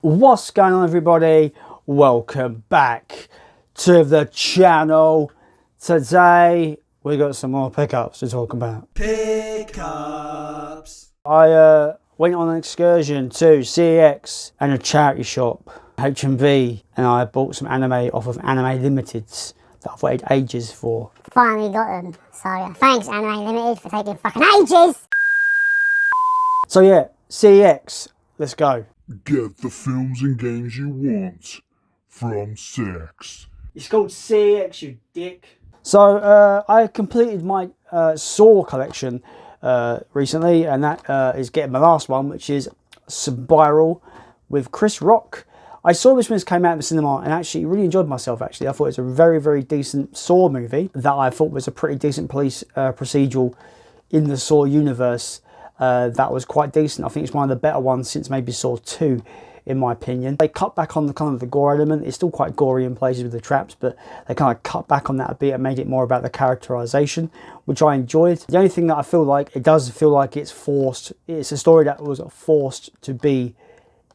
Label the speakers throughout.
Speaker 1: What's going on, everybody? Welcome back to the channel. Today we got some more pickups to talk about.
Speaker 2: Pickups.
Speaker 1: I went on an excursion to CeX and a charity shop, H&V, and I bought some anime off of Anime Limiteds that I've waited ages for.
Speaker 3: Finally got them. So yeah, thanks Anime Limited for taking fucking ages.
Speaker 1: So yeah, CeX, let's go.
Speaker 4: Get the films and games you want from CeX.
Speaker 1: It's called CeX, you dick. So I completed my Saw collection recently, and that is getting my last one, which is Spiral with Chris Rock. I saw this when it came out in the cinema and actually really enjoyed myself. Actually, I thought it was a very, very decent Saw movie that I thought was a pretty decent police procedural in the Saw universe. That was quite decent. I think it's one of the better ones since maybe Saw 2, in my opinion. They cut back on the kind of the gore element. It's still quite gory in places with the traps, but they kind of cut back on that a bit and made it more about the characterization, which I enjoyed. The only thing that I feel like, it does feel like it's forced. It's a story that was forced to be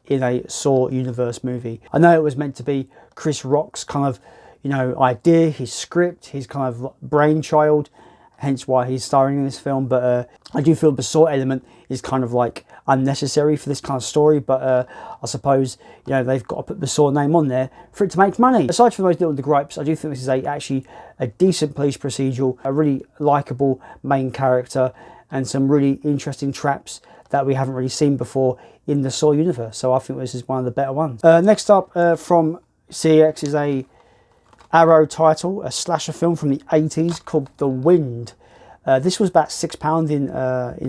Speaker 1: in a Saw universe movie. I know it was meant to be Chris Rock's kind of, idea, his script, his kind of brainchild, hence why he's starring in this film. But I do feel the Saw element is kind of like unnecessary for this kind of story, but I suppose they've got to put the Saw name on there for it to make money. Aside from those little gripes, I do think this is actually a decent police procedural, a really likable main character, and some really interesting traps that we haven't really seen before in the Saw universe. So I think this is one of the better ones. Next up from CeX is a Arrow title, a slasher film from the 80s called The Wind. This was about £6 in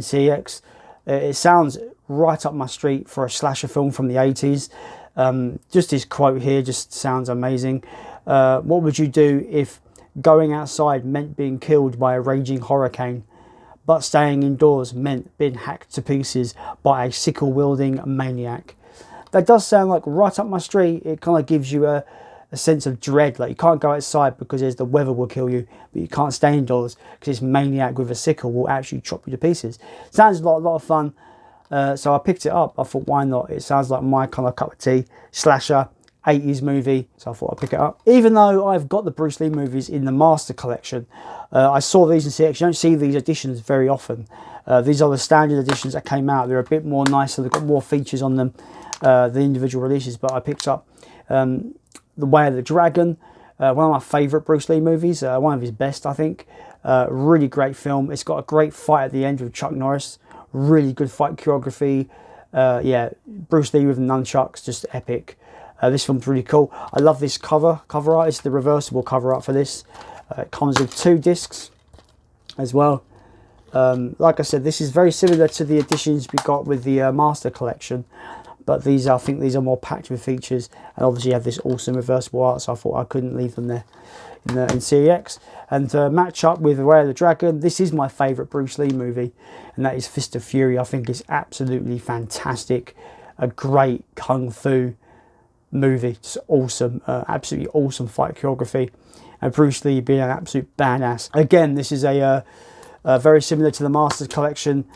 Speaker 1: CeX. It sounds right up my street for a slasher film from the 80s. Just this quote here just sounds amazing. What would you do if going outside meant being killed by a raging hurricane, but staying indoors meant being hacked to pieces by a sickle-wielding maniac? That does sound like right up my street. It kind of gives you a sense of dread. Like, you can't go outside because the weather will kill you, but you can't stay indoors because this maniac with a sickle will actually chop you to pieces. Sounds a lot of fun. So I picked it up. I thought, why not? It sounds like my kind of cup of tea. Slasher, 80s movie. So I thought I'd pick it up. Even though I've got the Bruce Lee movies in the Master Collection, I saw these in CeX. You don't see these editions very often. These are the standard editions that came out. They're a bit more nicer. They've got more features on them, the individual releases. But I picked up The Way of the Dragon, one of my favourite Bruce Lee movies, one of his best, I think. Really great film. It's got a great fight at the end with Chuck Norris. Really good fight choreography. Yeah, Bruce Lee with nunchucks, just epic. This film's really cool. I love this cover art. It's the reversible cover art for this. It comes with 2 discs as well. Like I said, this is very similar to the editions we got with the Master Collection. But I think these are more packed with features, and obviously you have this awesome reversible art, so I thought I couldn't leave them there in CeX. And to match up with The Way of the Dragon, this is my favourite Bruce Lee movie, and that is Fist of Fury. I think it's absolutely fantastic. A great kung fu movie, just awesome, absolutely awesome fight choreography, and Bruce Lee being an absolute badass. Again, this is a very similar to the Masters Collection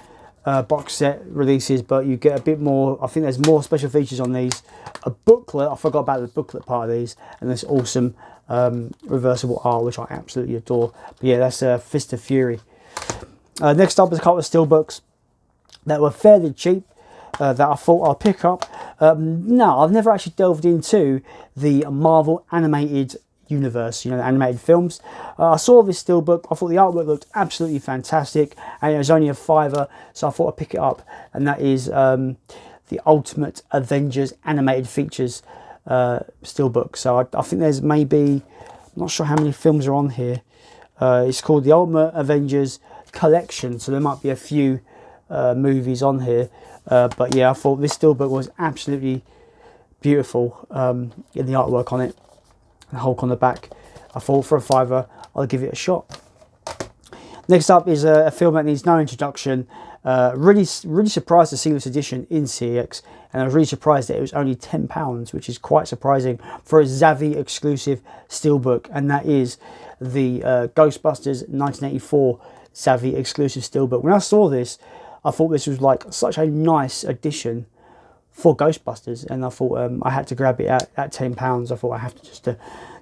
Speaker 1: box set releases, but you get a bit more. I think there's more special features on these. A booklet, I forgot about the booklet part of these, and this awesome reversible art, which I absolutely adore. But yeah, that's Fist of Fury. Next up is a couple of steelbooks that were fairly cheap, that I thought I'll pick up. No, I've never actually delved into the Marvel animated universe, the animated films. I saw this steelbook. I thought the artwork looked absolutely fantastic, and it was only a £5, so I thought I'd pick it up. And that is the Ultimate Avengers animated features steelbook. So I think there's maybe, I'm not sure how many films are on here. It's called the Ultimate Avengers Collection, so there might be a few movies on here. But yeah, I thought this steelbook was absolutely beautiful in the artwork on it. Hulk on the back. I thought for a £5 I'll give it a shot. Next up is a film that needs no introduction. Really surprised to see this edition in CeX, and I was really surprised that it was only £10, which is quite surprising for a Zavvi exclusive steelbook, and that is the Ghostbusters 1984 Zavvi exclusive steelbook. When I saw this, I thought this was like such a nice addition for Ghostbusters, and I thought I had to grab it at £10. I thought I have to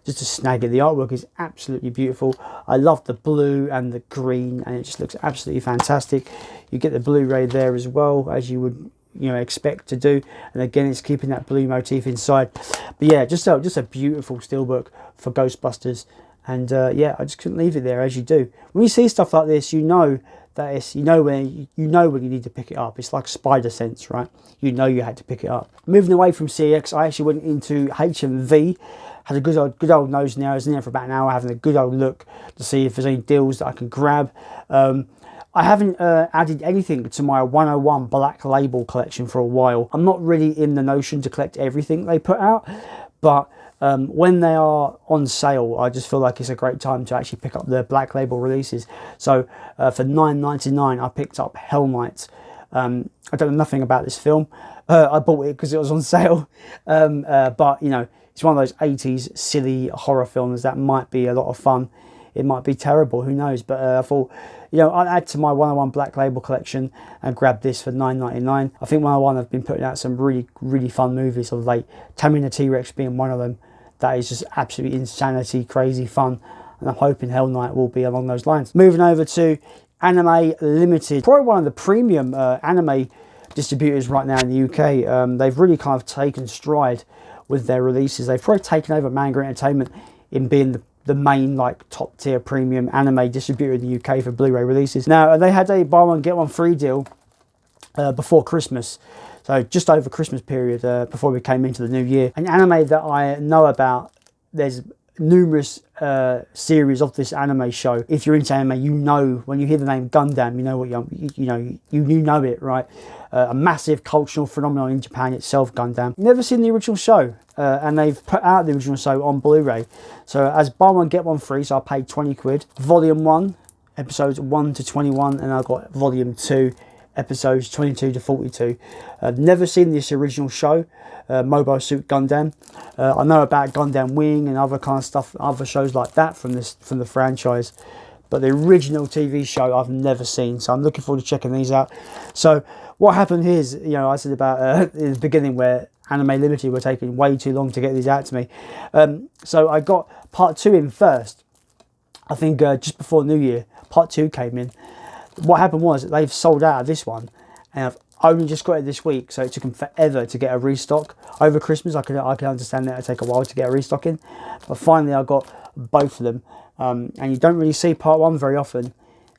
Speaker 1: just to snag it. The artwork is absolutely beautiful. I love the blue and the green, and it just looks absolutely fantastic. You get the Blu-ray there as well, as you would expect to do, and again it's keeping that blue motif inside. But yeah, just a beautiful steelbook for Ghostbusters, and yeah, I just couldn't leave it there, as you do when you see stuff like this. You know that it's when you need to pick it up. It's like spider sense, right? You know you had to pick it up. Moving away from CeX, I actually went into HMV. Had a good old nose now. I was in there for about an hour having a good old look to see if there's any deals that I can grab. I haven't added anything to my 101 Black Label collection for a while. I'm not really in the notion to collect everything they put out, but when they are on sale, I just feel like it's a great time to actually pick up the Black Label releases. So for $9.99, I picked up Hell Night. I don't know nothing about this film. I bought it because it was on sale, but it's one of those 80s silly horror films that might be a lot of fun. It might be terrible, who knows? But I thought, I'd add to my 101 Black Label collection and grab this for $9.99. I think 101 have been putting out some really, really fun movies of late. Tammy and the T-Rex being one of them. That is just absolutely insanity, crazy fun. And I'm hoping Hell Night will be along those lines. Moving over to Anime Limited. Probably one of the premium anime distributors right now in the UK. They've really kind of taken stride with their releases. They've probably taken over Manga Entertainment in being the main top tier premium anime distributor in the UK for Blu-ray releases. Now they had a buy one get one free deal before Christmas, so just over Christmas period, before we came into the new year. An anime that I know about, there's numerous series of this anime show. If you're into anime, when you hear the name Gundam, you know what you know it, right? A massive cultural phenomenon in Japan itself, Gundam. Never seen the original show, and they've put out the original show on Blu-ray. So as buy one get one free, so I paid 20 quid. Volume 1, episodes 1 to 21, and I got volume 2, episodes 22 to 42. Never seen this original show, Mobile Suit Gundam. I know about Gundam Wing and other kind of stuff, other shows like that from the franchise, but the original TV show I've never seen, so I'm looking forward to checking these out. So what happened here is, I said about in the beginning where Anime Limited were taking way too long to get these out to me. So I got part 2 in first. I think just before New Year, part 2 came in. What happened was they've sold out of this one, and I've only just got it this week, so it took them forever to get a restock. Over Christmas, I can understand that it take a while to get a restock in, but finally I got both of them. And you don't really see part 1 very often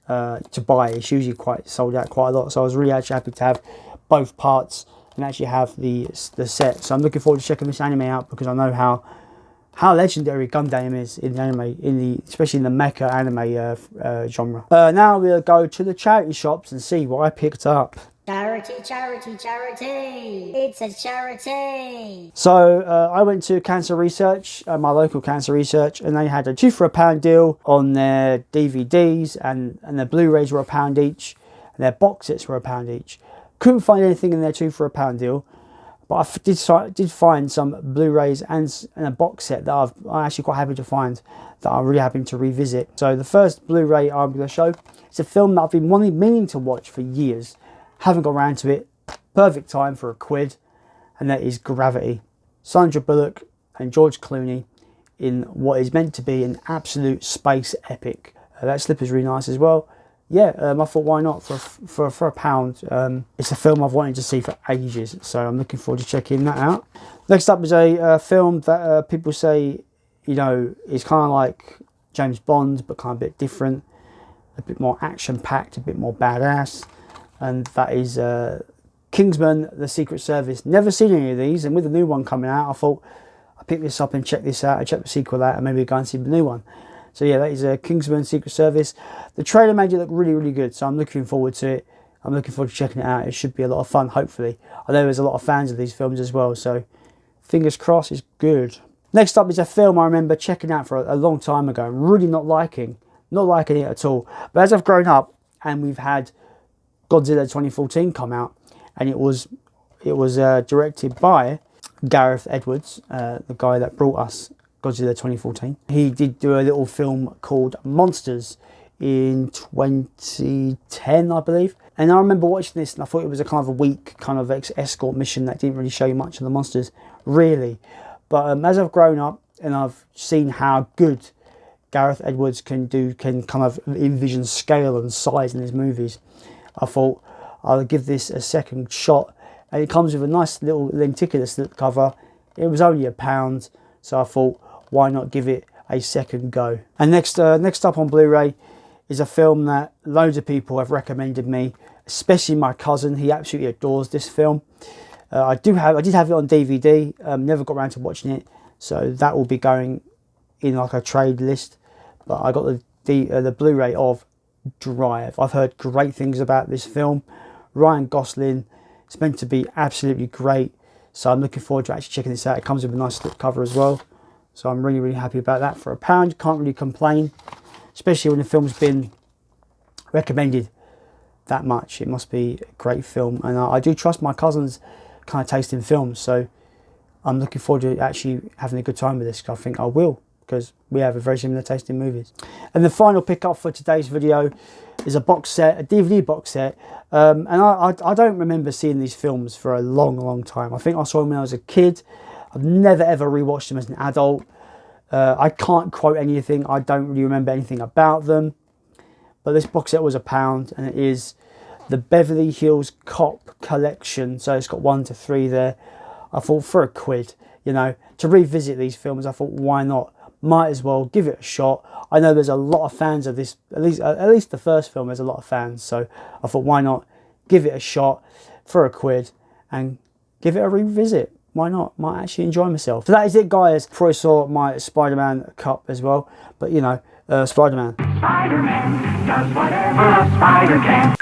Speaker 1: to buy. It's usually sold out quite a lot, so I was really actually happy to have both parts and actually have the set. So I'm looking forward to checking this anime out, because I know how legendary Gundam is in the anime, especially in the mecha anime genre. Now we'll go to the charity shops and see what I picked up.
Speaker 3: Charity, charity, charity. It's a charity.
Speaker 1: So I went to Cancer Research, my local Cancer Research, and they had a 2 for £1 deal on their DVDs, and their Blu-rays were £1 each, and their box sets were £1 each. Couldn't find anything in their 2 for £1 deal, but I did find some Blu-rays and a box set that I'm actually quite happy to find, that I'm really happy to revisit. So the first Blu-ray I'm going to show, it's a film that I've been meaning to watch for years. Haven't got around to it. Perfect time for £1, and that is Gravity. Sandra Bullock and George Clooney in what is meant to be an absolute space epic. That slipper's really nice as well. Yeah, I thought, why not for £1? It's a film I've wanted to see for ages, so I'm looking forward to checking that out. Next up is a film that people say, is kind of like James Bond, but kind of a bit different, a bit more action-packed, a bit more badass. And that is Kingsman: The Secret Service. Never seen any of these, and with the new one coming out, I thought I'd pick this up and check this out. I check the sequel out and maybe go and see the new one. So yeah, that is Kingsman: Secret Service. The trailer made it look really, really good, so I'm looking forward to it. I'm looking forward to checking it out. It should be a lot of fun, hopefully. I know there's a lot of fans of these films as well, so fingers crossed it's good. Next up is a film I remember checking out for a long time ago and really not liking it at all. But as I've grown up and we've had Godzilla 2014 come out, and it was directed by Gareth Edwards, the guy that brought us Godzilla 2014. He did do a little film called Monsters in 2010, I believe, And I remember watching this and I thought it was a kind of a weak kind of escort mission that didn't really show you much of the monsters, really. But as I've grown up and I've seen how good Gareth Edwards can kind of envision scale and size in his movies, I thought I'll give this a second shot. And it comes with a nice little lenticular slip cover. It was only £1, so I thought, why not give it a second go? And next up on Blu-ray is a film that loads of people have recommended me, especially my cousin. He absolutely adores this film. I did have it on DVD. Never got around to watching it, so that will be going in like a trade list. But I got the Blu-ray of Drive. I've heard great things about this film. Ryan Gosling, it's meant to be absolutely great, so I'm looking forward to actually checking this out. It comes with a nice slip cover as well, so I'm really happy about that. For £1, you can't really complain, especially when the film's been recommended that much. It must be a great film, and I do trust my cousin's kind of taste in films, so I'm looking forward to actually having a good time with this. I think I will, because we have a very similar taste in movies. And the final pickup for today's video is a box set, a DVD box set. And I don't remember seeing these films for a long time. I think I saw them when I was a kid. I've never ever rewatched them as an adult. I can't quote anything. I don't really remember anything about them. But this box set was £1, and it is the Beverly Hills Cop collection. So it's got 1 to 3 there. I thought for £1, you know, to revisit these films, I thought, why not? Might as well give it a shot. I know there's a lot of fans of this, at least the first film, there's a lot of fans, so I thought, why not give it a shot for £1 and give it a revisit? Why not? Might actually enjoy myself. So that is it, guys. Probably saw my Spider-Man cup as well, but you know, Spider-Man.
Speaker 2: Spider-Man does whatever a spider can.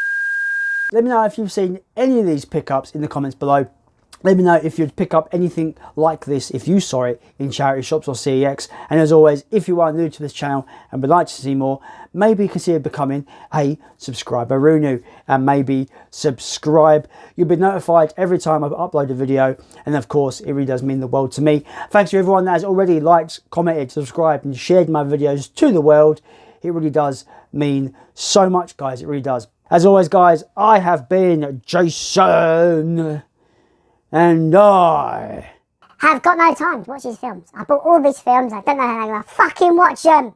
Speaker 1: Let me know if you've seen any of these pickups in the comments below. Let me know if you'd pick up anything like this if you saw it in charity shops or CEX. And as always, if you are new to this channel and would like to see more, maybe consider becoming a subscriber Runu, and maybe subscribe. You'll be notified every time I upload a video, and of course it really does mean the world to me. Thanks to everyone that has already liked, commented, subscribed and shared my videos to the world. It really does mean so much, guys. It really does. As always, guys, I have been Jason. And I
Speaker 3: have got no time to watch these films. I bought all these films. I don't know how I'm going to fucking watch them.